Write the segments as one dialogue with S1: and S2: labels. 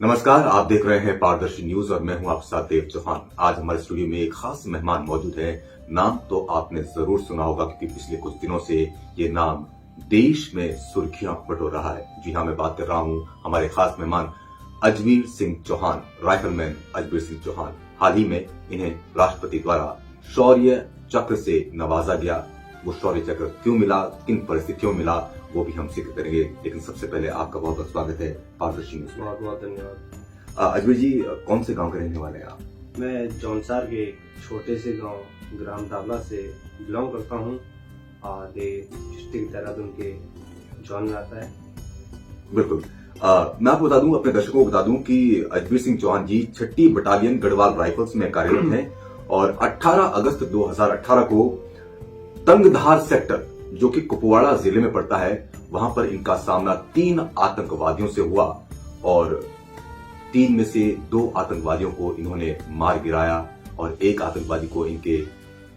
S1: नमस्कार, आप देख रहे हैं पारदर्शी न्यूज और मैं हूं आपके साथ देव चौहान। आज हमारे स्टूडियो में एक खास मेहमान मौजूद है। नाम तो आपने जरूर सुना होगा क्योंकि पिछले कुछ दिनों से ये नाम देश में सुर्खियां बटोर रहा है। जी हाँ, मैं बात कर रहा हूं हमारे खास मेहमान अजमेर सिंह चौहान, राइफलमैन अजमेर सिंह चौहान। हाल ही में इन्हें राष्ट्रपति द्वारा शौर्य चक्र से नवाजा गया। वो शौर्य चक्र क्यों मिला, किन परिस्थितियों में मिला, वो भी हम जिक्र करेंगे। लेकिन सबसे पहले आपका बहुत बहुत स्वागत है पारदर्शी न्यूज में।
S2: बहुत बहुत धन्यवाद।
S1: अजमेर जी, कौन से गांव के रहने वाले हैं आप?
S2: मैं जौनसार के छोटे से गांव ग्राम दावला से बिलोंग करता हूँ और ये डिस्ट्रिक्ट देहरादून के जौन में आता है।
S1: बिल्कुल। मैं आपको बता दूं, अपने दर्शकों को बता दूं कि अजमेर सिंह चौहान जी 6ठी बटालियन गढ़वाल राइफल्स में कार्यरत हैं और 18 अगस्त 2018 को तंगधार सेक्टर, जो कि कुपवाड़ा जिले में पड़ता है, वहां पर इनका सामना 3 आतंकवादियों से हुआ और 3 में से 2 आतंकवादियों को इन्होंने मार गिराया और एक आतंकवादी को इनके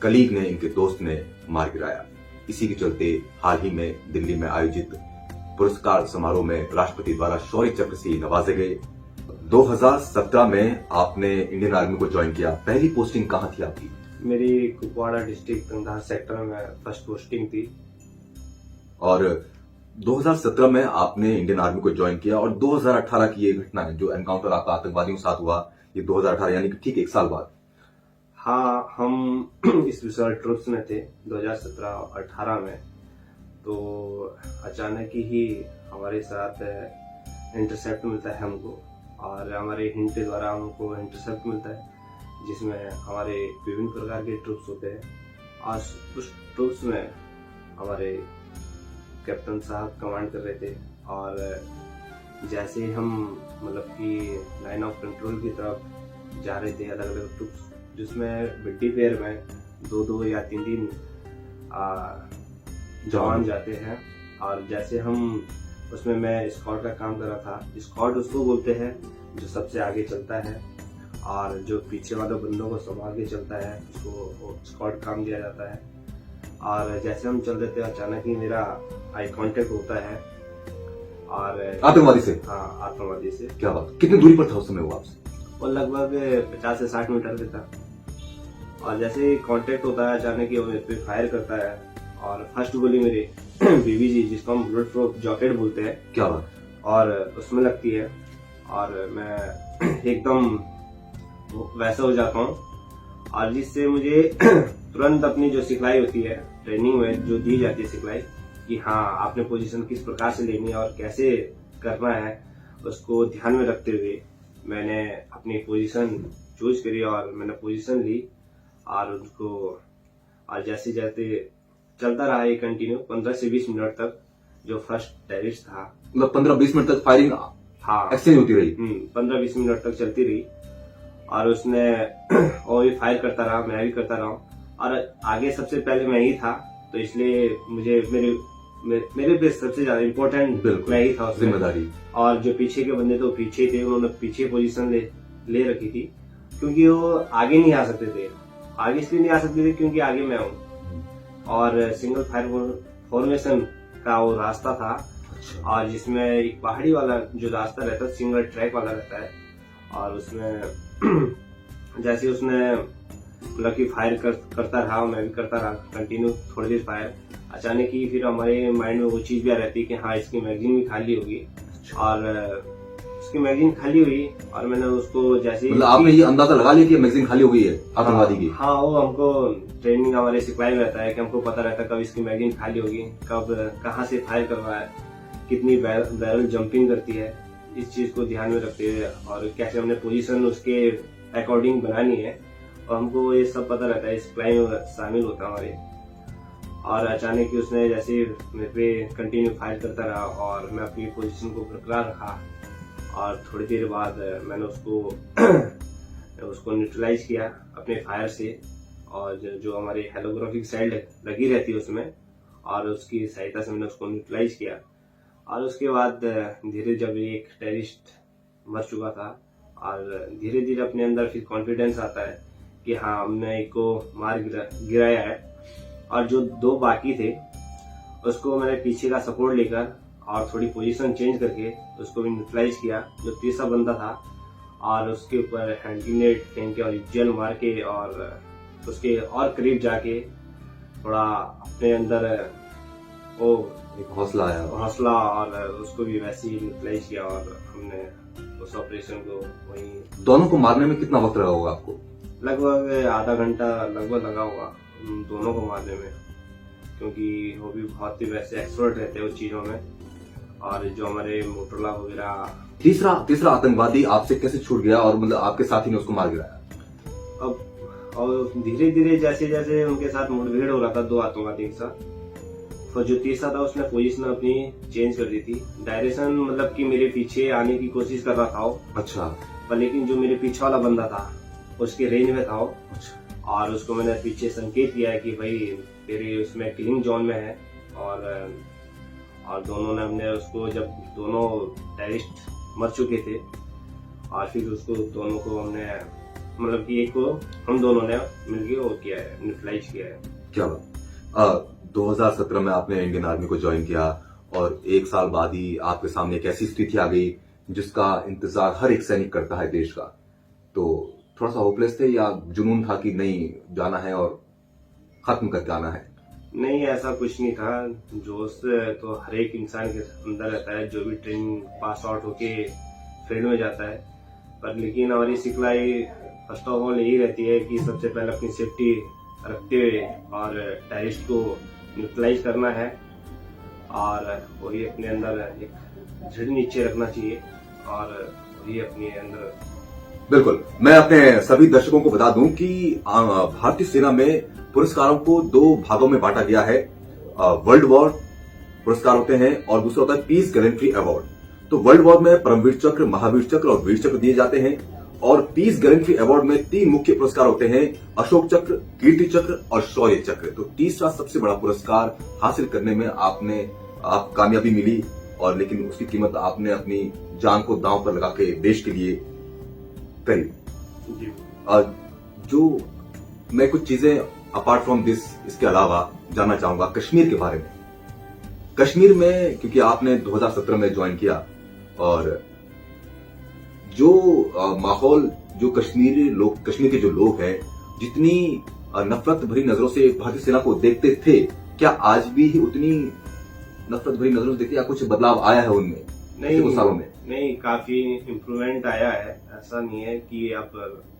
S1: कलीग ने, इनके दोस्त ने मार गिराया। इसी के चलते हाल ही में दिल्ली में आयोजित पुरस्कार समारोह में राष्ट्रपति द्वारा शौर्य चक्र से नवाजे गए। 2017 में आपने इंडियन आर्मी को ज्वाइन किया। पहली पोस्टिंग कहाँ थी आपकी?
S2: मेरी कुपवाड़ा डिस्ट्रिक्ट तंगधार सेक्टर में फर्स्ट पोस्टिंग थी।
S1: और 2017 में आपने इंडियन आर्मी को ज्वाइन किया और 2018 की ये घटना है जो एनकाउंटर आपका आतंकवादियों के साथ हुआ, ये 2018 यानी कि ठीक 1 साल बाद।
S2: हाँ, हम इस विशाल ट्रुप्स में थे 2017-18 में। तो अचानक ही हमारे साथ इंटरसेप्ट मिलता है हमको और हमारे हिंट के द्वारा हमको इंटरसेप्ट मिलता है जिसमें हमारे विभिन्न प्रकार के ट्रुप्स होते हैं। आज उस ट्रुप्स में हमारे कैप्टन साहब कमांड कर रहे थे और जैसे हम मतलब कि लाइन ऑफ कंट्रोल की तरफ जा रहे थे, अलग अलग ट्रुप्स जिसमें मिट्टी पेयर में 2-2 या 3-3 जवान जाते हैं। और जैसे हम उसमें मैं स्क्वाड का काम कर रहा था। स्क्वाड उसको बोलते हैं जो सबसे आगे चलता है और जो पीछे वाले बंदों को संभाल के चलता है उसको स्क्वाड काम दिया जाता है। और जैसे हम चल रहे थे अचानक ही मेरा आई कांटेक्ट होता है और
S1: आतंकवादी से?
S2: हाँ, आतंकवादी से।
S1: क्या बात, कितनी दूरी पर था उस समय वो आपसे?
S2: वो लगभग 50 से 60 मीटर पे था। और जैसे ही कांटेक्ट होता है अचानक ही वो मेरे पे फायर करता है और फर्स्ट गोली मेरे बीबीजी, जिसको हम बुलेट प्रूफ जैकेट बोलते हैं,
S1: क्या बात,
S2: और उसमें लगती है और मैं एकदम वैसा हो जाता हूँ। और जिससे मुझे तुरंत अपनी जो सिखलाई होती है ट्रेनिंग में जो दी जाती है सिखलाई कि हाँ आपने पोजीशन किस प्रकार से लेनी है और कैसे करना है, उसको ध्यान में रखते हुए मैंने अपनी पोजीशन चूज करी और मैंने पोजीशन ली और उसको और जैसे जैसे चलता रहा ये कंटिन्यू 15 से 20 मिनट तक। जो फर्स्ट टेरिस्ट था,
S1: मतलब 15-20 मिनट तक फायरिंग
S2: हाँ
S1: एक्सचेंज होती रही?
S2: 15-20 मिनट तक चलती रही और उसने और भी फायर करता रहा, मैं भी करता रहा और आगे सबसे पहले मैं ही था, तो इसलिए मुझे मेरे पे सबसे ज्यादा इम्पोर्टेंट मैं ही था,
S1: जिम्मेदारी।
S2: और जो पीछे के बंदे तो पीछे थे, उन्होंने पीछे पोजीशन ले रखी थी क्योंकि वो आगे नहीं आ सकते थे। आगे इसलिए नहीं आ सकते थे क्योंकि आगे मैं हूँ और सिंगल फायर फॉर्मेशन का वो रास्ता था। और जिसमें एक पहाड़ी वाला जो रास्ता रहता है सिंगल ट्रैक वाला रहता है और उसमें जैसे उसने मतलब कि फायर करता रहा, मैं भी करता रहा कंटिन्यू थोड़ी देर फायर। अचानक ही फिर हमारे माइंड में वो चीज भी आ रहती है कि हाँ इसकी मैगजीन भी खाली होगी और उसकी मैगजीन खाली हुई और मैंने उसको जैसे
S1: मतलब आपने ये अंदाजा लगा लिया कि मैगजीन खाली हो गई है आतंकवादी की?
S2: हाँ, वो हमको ट्रेनिंग हमारे सिखलाई में रहता है कि हमको पता रहता है कब इसकी मैगजीन खाली होगी, कब कहाँ से फायर करना है, कितनी बैरल जंपिंग करती है, इस चीज को ध्यान में रखते हुए और कैसे हमने पोजीशन उसके अकॉर्डिंग बनानी है और हमको ये सब पता रहता है, इस सिखलाई में शामिल होता है हमारे। और अचानक ही उसने जैसे मेरे पे कंटिन्यू फायर करता रहा और मैं अपनी पोजीशन को बरकरार रखा और थोड़ी देर बाद मैंने उसको न्यूट्रलाइज किया अपने फायर से और जो हमारी हेलोग्राफिक साइड लगी रहती है उसमें, और उसकी सहायता से मैंने उसको न्यूट्रलाइज किया। और उसके बाद धीरे जब एक टेररिस्ट मर चुका था और धीरे धीरे अपने अंदर फिर कॉन्फिडेंस आता है कि हाँ हमने एक को मार गिराया है। और जो 2 बाकी थे उसको मैंने पीछे का सपोर्ट लेकर और थोड़ी पोजीशन चेंज करके उसको भी न्यूट्रलाइज किया, जो तीसरा बंदा था, और उसके ऊपर हैंड ग्रेनेड फेंक के और जेल मार के और उसके और करीब जाके थोड़ा अपने अंदर वो
S1: एक हौसला आया।
S2: हौसला, और उसको भी वैसे ही न्यूट्रलाइज किया और हमने उस ऑपरेशन को वहीं।
S1: दोनों को मारने में कितना वक्त लगा होगा आपको?
S2: लगभग आधा घंटा लगभग लगा होगा दोनों को मारने में, क्योंकि वो भी बहुत ही वैसे एक्सपर्ट रहते हैं उस चीजों में, और जो हमारे मोटोला वगैरह।
S1: तीसरा आतंकवादी आपसे कैसे छूट गया और मतलब आपके साथी ने उसको मार गिराया?
S2: अब और धीरे धीरे जैसे जैसे उनके साथ मुठभेड़ हो रहा था दो आतंकवादियों के साथ, तो जो तीसरा था उसने पोजीशन अपनी चेंज कर दी थी, डायरेक्शन मतलब कि मेरे पीछे आने की कोशिश कर रहा था वो।
S1: अच्छा।
S2: पर लेकिन जो मेरे पीछे वाला बंदा था उसके रेंज में था वो,
S1: अच्छा।
S2: और उसको मैंने पीछे संकेत किया है कि भाई तेरे उसमें किलिंग जोन में है, और दोनों ने हमने उसको, जब दोनों टेररिस्ट मर चुके थे, और फिर उसको दोनों को हमने मतलब कि एक को हम दोनों ने मिलके वो किया है, न्यूट्रलाइज किया है।
S1: क्या बात। 2017 में आपने इंडियन आर्मी को ज्वाइन किया और एक साल बाद ही आपके सामने एक ऐसी स्थिति आ गई जिसका इंतजार हर एक सैनिक करता है देश का, तो थोड़ा सा होपलेस थे या जुनून था कि नहीं जाना है और खत्म करके आना है?
S2: नहीं, ऐसा कुछ नहीं था। जोश तो हर एक इंसान के अंदर रहता है जो भी ट्रेनिंग पास आउट होके फील्ड में जाता है, पर लेकिन हमारी सिखलाई फर्स्ट ऑफ ऑल यही रहती है कि सबसे पहले अपनी सेफ्टी रखते हुए और टेररिस्ट को न्यूट्रलाइज करना है, और वही अपने अंदर एक दृढ़ निश्चय रखना चाहिए, और वही अपने अंदर।
S1: बिल्कुल। मैं अपने सभी दर्शकों को बता दूं कि भारतीय सेना में पुरस्कारों को दो भागों में बांटा गया है। वर्ल्ड वॉर पुरस्कार होते हैं और दूसरा होता है पीस गैलेंट्री अवार्ड। तो वर्ल्ड वॉर में परमवीर चक्र, महावीर चक्र और वीर चक्र दिए जाते हैं, और पीस गैलेंट्री अवार्ड में 3 मुख्य पुरस्कार होते हैं, अशोक चक्र, कीर्ति चक्र और शौर्य चक्र। तो तीसरा सबसे बड़ा पुरस्कार हासिल करने में आप कामयाबी मिली, और लेकिन उसकी कीमत आपने अपनी जान को दांव पर लगा के देश के लिए करी। जो मैं कुछ चीजें अपार्ट फ्रॉम दिस, इसके अलावा जानना चाहूंगा कश्मीर के बारे में। कश्मीर में क्योंकि आपने 2017 में ज्वाइन किया, और जो माहौल, जो कश्मीर के जो लोग हैं, जितनी नफरत भरी नजरों से भारतीय सेना को देखते थे, क्या आज भी उतनी नफरत भरी नजरों से देखते, या कुछ बदलाव आया है उनमें
S2: नहीं
S1: सालों में?
S2: नहीं, काफी इम्प्रूवमेंट आया है। ऐसा नहीं है कि अब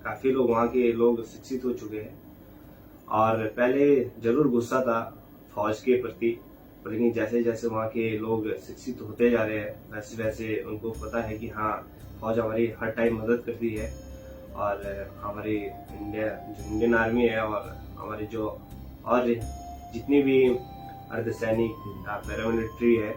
S2: काफी लोग, वहाँ के लोग शिक्षित हो चुके हैं, और पहले जरूर गुस्सा था फौज के प्रति, लेकिन जैसे जैसे वहाँ के लोग शिक्षित होते जा रहे हैं वैसे वैसे उनको पता है कि हाँ, फौज हमारी हर टाइम मदद करती है, और हमारी इंडियन आर्मी है, और हमारे जो और जितनी भी अर्धसैनिक पैरामिलिट्री है,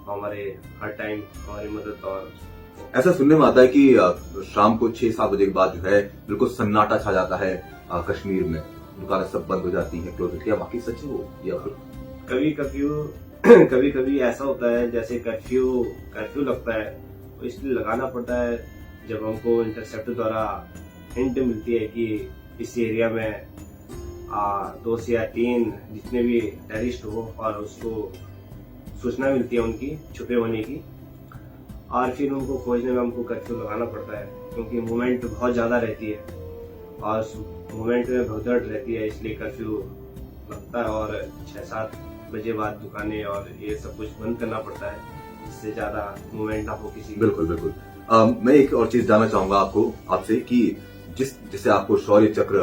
S2: हमारे हर टाइम हमारी मदद। और
S1: ऐसा सुनने में आता है कि शाम को 6-7 बजे के बाद जो है बिल्कुल सन्नाटा छा जाता है कश्मीर में, दुकानें सब बंद हो जाती हैं, क्लोज। क्या वाकई सच है वो, या फिर
S2: कभी कभी ऐसा होता है जैसे कर्फ्यू लगता है, तो इसलिए लगाना पड़ता है जब हमको इंटरसेप्टर द्वारा हिंट मिलती है कि इस एरिया में 2 से या 3 जितने भी टेररिस्ट हो, और उसको सूचना मिलती है उनकी छुपे होने की, और फिर उनको खोजने में हमको कर्फ्यू लगाना पड़ता है, क्योंकि मूवमेंट बहुत ज्यादा रहती है और मूवमेंट में भगदड़ रहती है, इसलिए कर्फ्यू लगता है, और 6-7 बजे बाद दुकानें और ये सब कुछ बंद करना पड़ता है, इससे ज्यादा मूवमेंट ना हो किसी।
S1: बिल्कुल बिल्कुल। मैं एक और चीज जानना चाहूंगा आपसे कि जिसे आपको शौर्य चक्र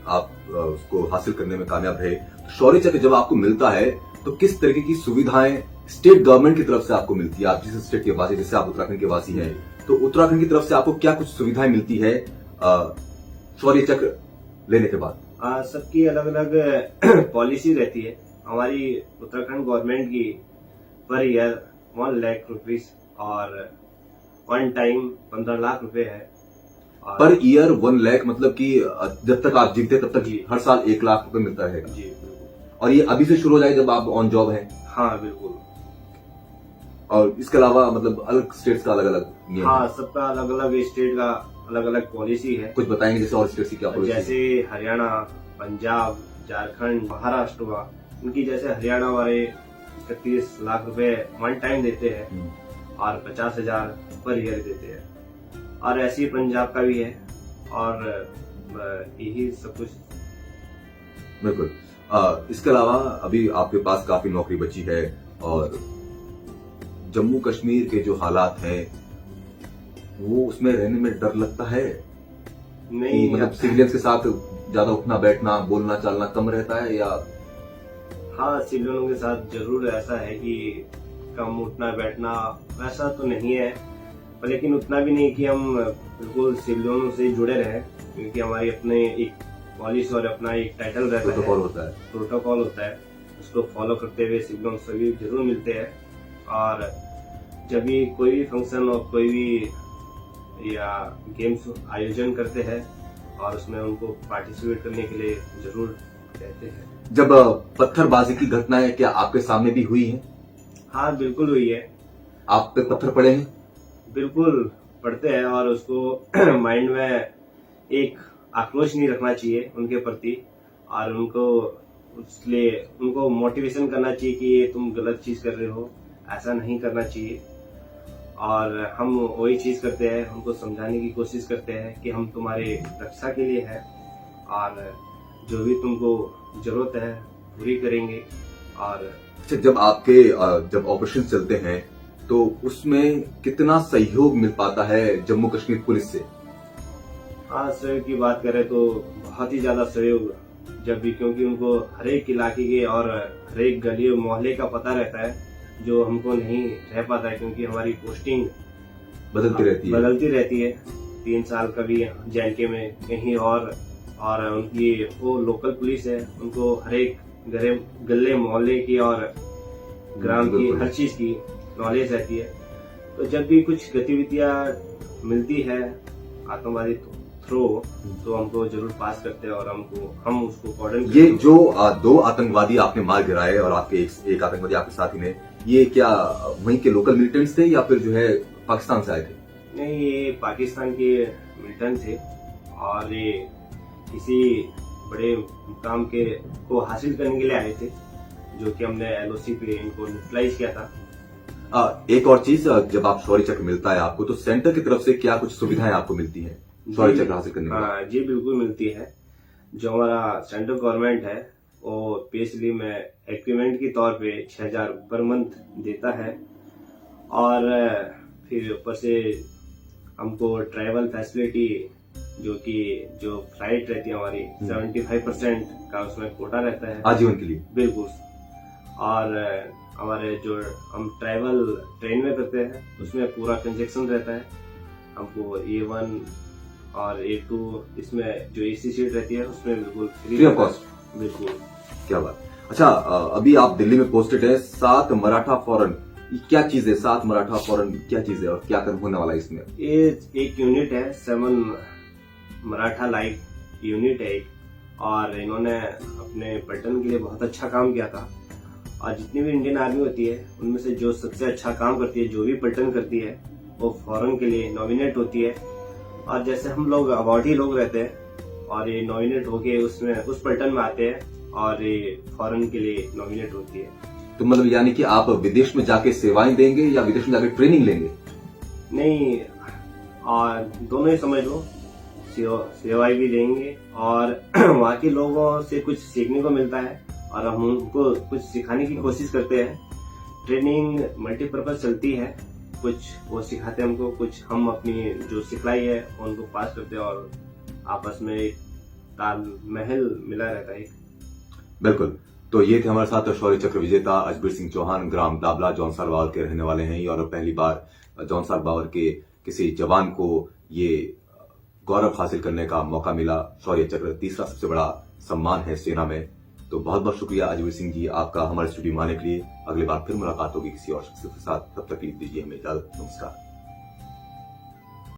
S1: आप उसको हासिल करने में कामयाब रहे, तो शौर्य चक्र जब आपको मिलता है तो किस तरीके की सुविधाएं स्टेट गवर्नमेंट की तरफ से आपको मिलती है? आप जिस स्टेट के वासी, जैसे आप उत्तराखंड के वासी हैं, तो उत्तराखंड की तरफ से आपको क्या कुछ सुविधाएं मिलती है शौर्य चक्र लेने के बाद?
S2: सबकी अलग अलग पॉलिसी रहती है। हमारी उत्तराखंड गवर्नमेंट की पर ईयर 1 लाख रुपीज और 1 टाइम 15 लाख रुपए है।
S1: पर ईयर 1 लाख मतलब कि जब तक आप जीते तब तक हर साल 1 लाख रुपए मिलता है?
S2: जी बिल्कुल।
S1: और ये अभी से शुरू हो जाए जब आप ऑन जॉब हैं?
S2: हाँ बिल्कुल।
S1: और इसके अलावा मतलब अलग स्टेट्स का अलग अलग नियम?
S2: हाँ, सबका अलग अलग स्टेट का अलग अलग पॉलिसी है।
S1: कुछ बताएंगे जैसे और स्टेट्स की क्या पॉलिसी?
S2: जैसे हरियाणा, पंजाब, झारखंड, महाराष्ट्र हुआ, उनकी जैसे हरियाणा वाले 31 लाख रुपए वन टाइम देते हैं और 50,000 पर ईयर देते हैं। और ऐसे ही पंजाब का भी है और यही सब कुछ।
S1: बिल्कुल। इसके अलावा अभी आपके पास काफी नौकरी बची है और जम्मू कश्मीर के जो हालात हैं वो उसमें रहने में डर लगता है?
S2: नहीं,
S1: मतलब सिविलियंस के साथ ज्यादा उठना बैठना बोलना चालना कम रहता है या?
S2: हाँ, सिविलियनों के साथ जरूर ऐसा है कि कम उठना बैठना वैसा तो नहीं है, पर लेकिन उतना भी नहीं कि हम बिल्कुल सिविलियनों से जुड़े रहें, क्योंकि हमारी अपने एक पॉलिसी और अपना एक टाइटल रहता है, प्रोटोकॉल होता है, उसको फॉलो करते हुए सिविलियन सभी जरूर मिलते हैं। और जब भी कोई भी फंक्शन और कोई भी या गेम्स आयोजन करते हैं और उसमें उनको पार्टिसिपेट करने के लिए जरूर कहते हैं।
S1: जब पत्थरबाजी की घटनाएं क्या आपके सामने भी हुई हैं?
S2: हाँ, बिल्कुल हुई है।
S1: आप पे पत्थर पड़े हैं?
S2: बिल्कुल पढ़ते हैं और उसको माइंड में एक आक्रोश नहीं रखना चाहिए उनके प्रति और उनको उसलिए उनको मोटिवेशन करना चाहिए कि ये तुम गलत चीज कर रहे हो, ऐसा नहीं करना चाहिए। और हम वही चीज करते हैं, उनको समझाने की कोशिश करते हैं कि हम तुम्हारे रक्षा के लिए है और जो भी तुमको जरूरत है पूरी करेंगे। और
S1: जब ऑपरेशन चलते हैं तो उसमें कितना सहयोग मिल पाता है जम्मू कश्मीर पुलिस से?
S2: हाँ, सहयोग की बात करें तो बहुत ही ज्यादा सहयोग जब भी, क्योंकि उनको हर एक इलाके के और हर एक गली और मोहल्ले का पता रहता है जो हमको नहीं रह पाता है, क्योंकि हमारी पोस्टिंग बदलती रहती है 3 साल कभी JNK में कहीं और उनकी वो लोकल पुलिस है, उनको हर एक गले मोहल्ले की और ग्राम की हर चीज की नॉलेज रहती है। तो जब भी कुछ गतिविधियां मिलती है आतंकवादी थ्रो तो हमको जरूर पास करते हैं और हम उसको कॉर्डन।
S1: ये जो 2 आतंकवादी आपने मार गिराए और आपके एक आतंकवादी आपके साथी ने, ये क्या वहीं के लोकल मिलिटेंट्स थे या फिर जो है पाकिस्तान से आए थे?
S2: नहीं, ये पाकिस्तान के मिलिटेंट थे और ये किसी बड़े मुकाम के को हासिल करने के लिए आए थे, जो कि हमने LOC पे इनको न्यूट्रलाइज किया था।
S1: एक और चीज, जब आप शौर्य चक्र मिलता है आपको तो सेंटर की तरफ से क्या कुछ सुविधाएं आपको मिलती हैं शौर्य चक्र हासिल करने में?
S2: जी बिल्कुल मिलती है। जो हमारा सेंट्रल गवर्नमेंट है वो पेसली में एक्रीमेंट के तौर पे 6,000 पर मंथ देता है और फिर ऊपर से हमको ट्रैवल फैसिलिटी जो फ्लाइट रहती है हमारी 75% का उसमें कोटा रहता है
S1: आजीवन के लिए।
S2: बिल्कुल। और हमारे जो हम ट्रैवल ट्रेन में करते हैं उसमें पूरा कंजेक्शन रहता है, हमको A1 और A2 इसमें जो AC सीट रहती है उसमें बिल्कुल
S1: फ्री ऑफ कॉस्ट।
S2: बिल्कुल।
S1: क्या बात। अच्छा, अभी आप दिल्ली में पोस्टेड है। 7 मराठा फौरन क्या चीज है? 7 मराठा फौरन क्या चीज है और क्या कर्म होने वाला है इसमें?
S2: ये एक यूनिट है, 7 मराठा लाइक यूनिट है और इन्होंने अपने पलटन के लिए बहुत अच्छा काम किया था। और जितनी भी इंडियन आर्मी होती है उनमें से जो सबसे अच्छा काम करती है, जो भी पलटन करती है, वो फौरन के लिए नॉमिनेट होती है। और जैसे हम लोग अवार्डी लोग रहते हैं और ये नॉमिनेट होके उसमें उस पलटन में आते हैं और ये फौरन के लिए नॉमिनेट होती है।
S1: तो मतलब यानी कि आप विदेश में जाके सेवाएं देंगे या विदेश में जाके ट्रेनिंग लेंगे?
S2: नहीं, और दोनों ही समझ लो, सेवाएं भी देंगे और वहाँ के लोगों से कुछ सीखने को मिलता है और हम उनको कुछ सिखाने की कोशिश करते हैं। ट्रेनिंग मल्टीपर्पज चलती है, कुछ वो सिखाते हैं हमको, कुछ हम अपनी जो सिखलाई है उनको पास करते हैं और आपस में एक तालमेल मिला रहता है।
S1: बिल्कुल। तो ये थे हमारे साथ शौर्य चक्र विजेता अजबीर सिंह चौहान, ग्राम दाबला जौनसार बावर के रहने वाले हैं और पहली बार जौनसार बावर के किसी जवान को ये गौरव हासिल करने का मौका मिला। शौर्य चक्र तीसरा सबसे बड़ा सम्मान है सेना में। तो बहुत बहुत शुक्रिया अजबीर सिंह जी आपका हमारे स्टूडियो में आने के लिए। अगली बार फिर मुलाकात होगी किसी और शख्स के साथ, तब तक दीजिए हमें इजाजत। नमस्कार।